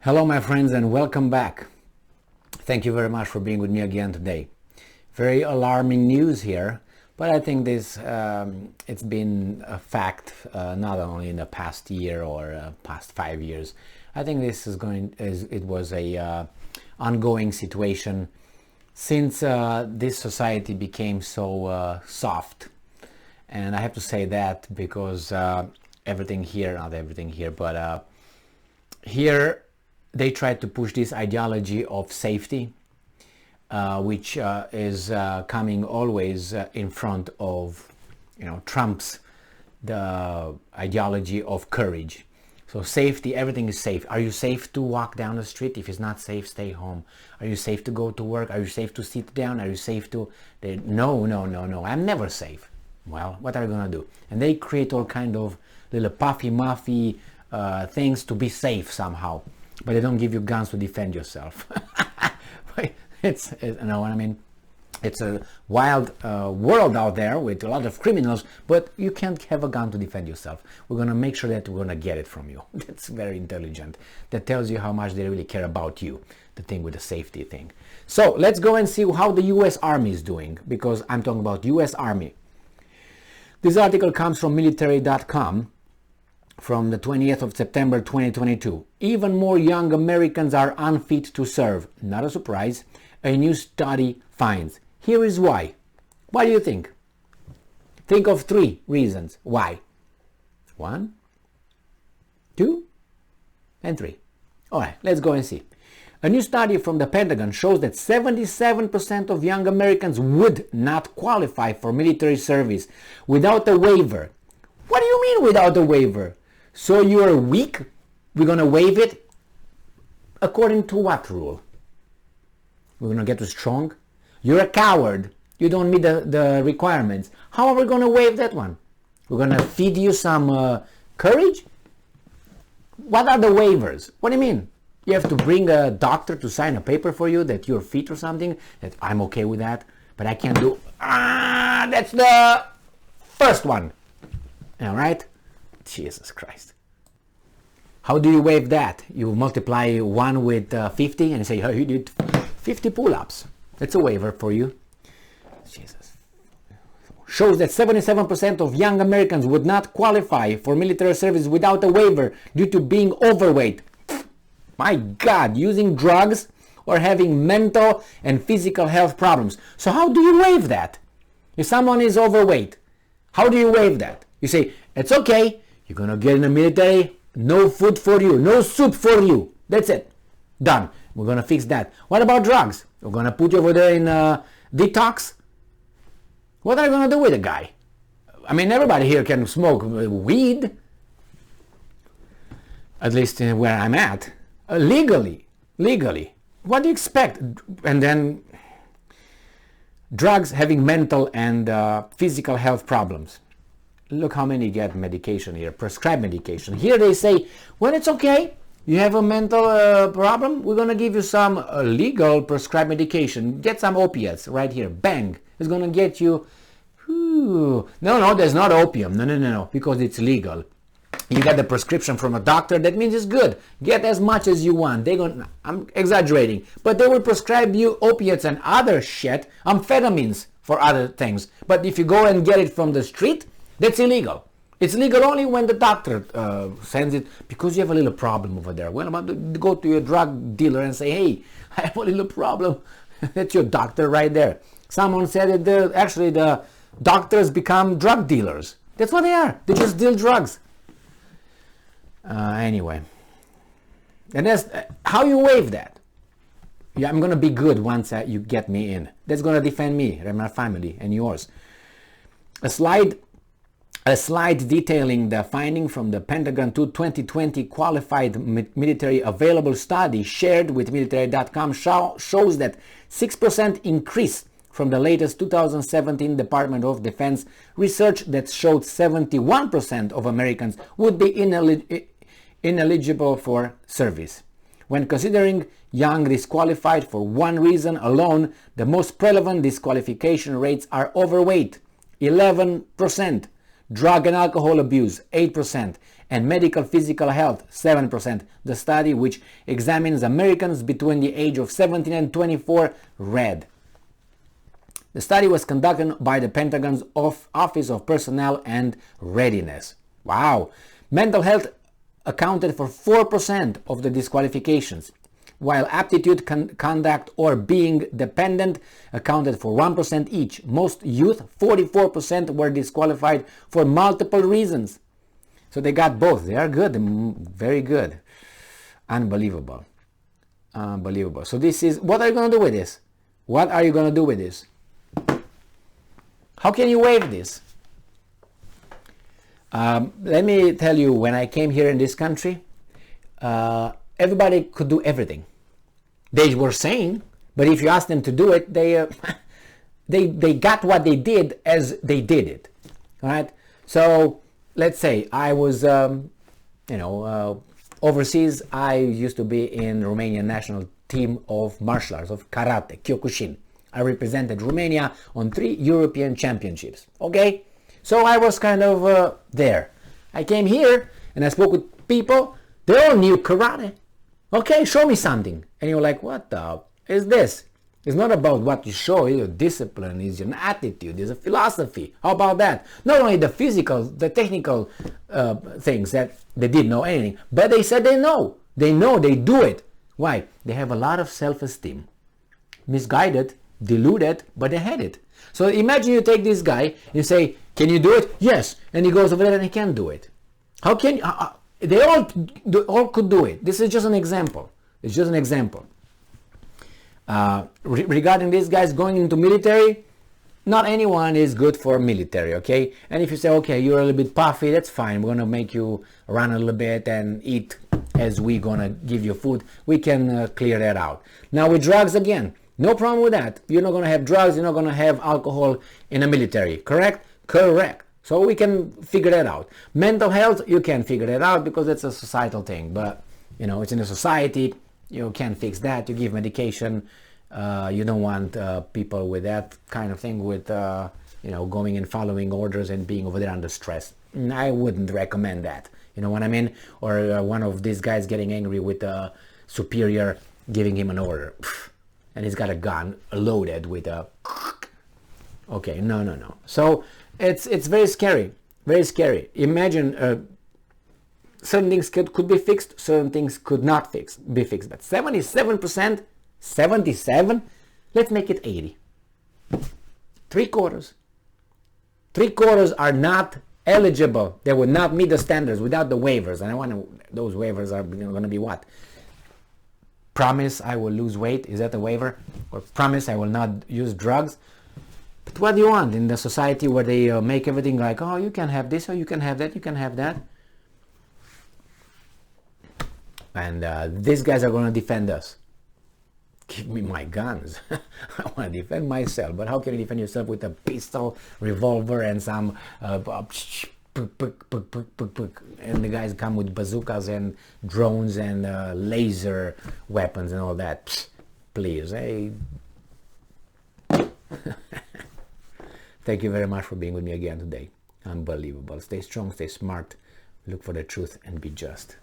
Hello my friends and welcome back. Thank you very much for being with me again today. Very alarming news here, but I think this it's been a fact not only in the past year or past 5 years. I think this it was a ongoing situation since this society became so soft. And I have to say that because everything here, not everything here, but here they try to push this ideology of safety, which is coming always in front of, trumps the ideology of courage. So safety, everything is safe. Are you safe to walk down the street? If it's not safe, stay home. Are you safe to go to work? Are you safe to sit down? Are you safe to... No, I'm never safe. Well, what are you gonna do? And they create all kind of little puffy-muffy things to be safe somehow. But they don't give you guns to defend yourself. It's you know what I mean? It's a wild world out there with a lot of criminals, but you can't have a gun to defend yourself. We're going to make sure that we're going to get it from you. That's very intelligent. That tells you how much they really care about you, the thing with the safety thing. So let's go and see how the U.S. Army is doing, because I'm talking about U.S. Army. This article comes from military.com. From the 20th of September 2022. Even more young Americans are unfit to serve. Not a surprise. A new study finds. Here is why. What do you think? Think of 3 reasons why. 1, 2, and 3. Alright, let's go and see. A new study from the Pentagon shows that 77% of young Americans would not qualify for military service without a waiver. What do you mean without a waiver? So you're weak? We're going to waive it? According to what rule? We're going to get you strong? You're a coward. You don't meet the requirements. How are we going to waive that one? We're going to feed you some courage? What are the waivers? What do you mean? You have to bring a doctor to sign a paper for you that you're fit or something? That I'm okay with that, but I can't do... that's the first one. All right? Jesus Christ. How do you waive that? You multiply 1 with 50 and you say, oh, you did 50 pull-ups. That's a waiver for you. Jesus. Shows that 77% of young Americans would not qualify for military service without a waiver due to being overweight. My God, using drugs or having mental and physical health problems. So how do you waive that? If someone is overweight, how do you waive that? You say, it's okay. You're going to get in the military, no food for you, no soup for you. That's it. Done. We're going to fix that. What about drugs? We're going to put you over there in detox. What are you going to do with a guy? I mean, everybody here can smoke weed. At least where I'm at. Legally. What do you expect? And then drugs having mental and physical health problems. Look how many get medication here, prescribed medication. Here they say, when it's okay, you have a mental problem, we're going to give you some legal prescribed medication. Get some opiates right here. Bang. It's going to get you... No, there's not opium. No, because it's legal. You get the prescription from a doctor, that means it's good. Get as much as you want. I'm exaggerating, but they will prescribe you opiates and other shit, amphetamines for other things. But if you go and get it from the street, that's illegal. It's legal only when the doctor sends it because you have a little problem over there. Well, about to go to your drug dealer and say, hey, I have a little problem. That's your doctor right there. Someone said that actually the doctors become drug dealers. That's what they are. They just deal drugs. Anyway. And that's how you waive that. Yeah, I'm going to be good once you get me in. That's going to defend me and my family and yours. A slide detailing the finding from the Pentagon 2020 qualified military available study shared with military.com shows that 6% increase from the latest 2017 Department of Defense research that showed 71% of Americans would be ineligible for service. When considering young disqualified for one reason alone, the most prevalent disqualification rates are overweight, 11%, drug and alcohol abuse, 8%, and medical physical health, 7%. The study, which examines Americans between the age of 17 and 24, read. The study was conducted by the Pentagon's Office of Personnel and Readiness. Wow! Mental health accounted for 4% of the disqualifications, while aptitude, conduct, or being dependent accounted for 1% each. Most youth, 44%, were disqualified for multiple reasons. So they got both. They are good, very good. Unbelievable. Unbelievable. So this is, what are you going to do with this? What are you going to do with this? How can you waive this? Let me tell you, when I came here in this country, everybody could do everything. They were sane, but if you ask them to do it, they got what they did as they did it. All right. So let's say I was, overseas. I used to be in Romanian national team of martial arts, of karate, Kyokushin. I represented Romania on 3 European championships. Okay. So I was kind of there. I came here and I spoke with people. They all knew karate. Okay, show me something. And you're like, what the is this? It's not about what you show. It's your discipline, it's your attitude, it's a philosophy. How about that? Not only the physical, the technical things that they didn't know anything, but they said they know. They know, they do it. Why? They have a lot of self-esteem. Misguided, deluded, but they had it. So imagine you take this guy, you say, can you do it? Yes. And he goes over there and he can't do it. How can they all could do it? This is just an example. It's just an example. Regarding these guys going into military, not anyone is good for military, okay? And if you say, okay, you're a little bit puffy, that's fine. We're gonna make you run a little bit and eat as we're gonna give you food. We can clear that out. Now with drugs, again, no problem with that. You're not gonna have drugs. You're not gonna have alcohol in the military. Correct? Correct. So we can figure that out. Mental health, you can figure that out because it's a societal thing. But, it's in a society. You can't fix that. You give medication. You don't want people with that kind of thing with, going and following orders and being over there under stress. I wouldn't recommend that. You know what I mean? Or one of these guys getting angry with a superior giving him an order. And he's got a gun loaded with a... Okay, no. So it's very scary. Very scary. Imagine certain things could be fixed, certain things could not be fixed. But 77%, 77, let's make it 80. 3/4. 3/4 are not eligible. They would not meet the standards without the waivers. And those waivers are going to be what? Promise I will lose weight. Is that a waiver? Or promise I will not use drugs? But what do you want in the society where they make everything like, oh, you can have this, or you can have that, you can have that? And these guys are going to defend us. Give me my guns. I want to defend myself. But how can you defend yourself with a pistol, revolver, and some... and the guys come with bazookas and drones and laser weapons and all that. Psst, please, hey. Thank you very much for being with me again today. Unbelievable. Stay strong, stay smart, look for the truth, and be just.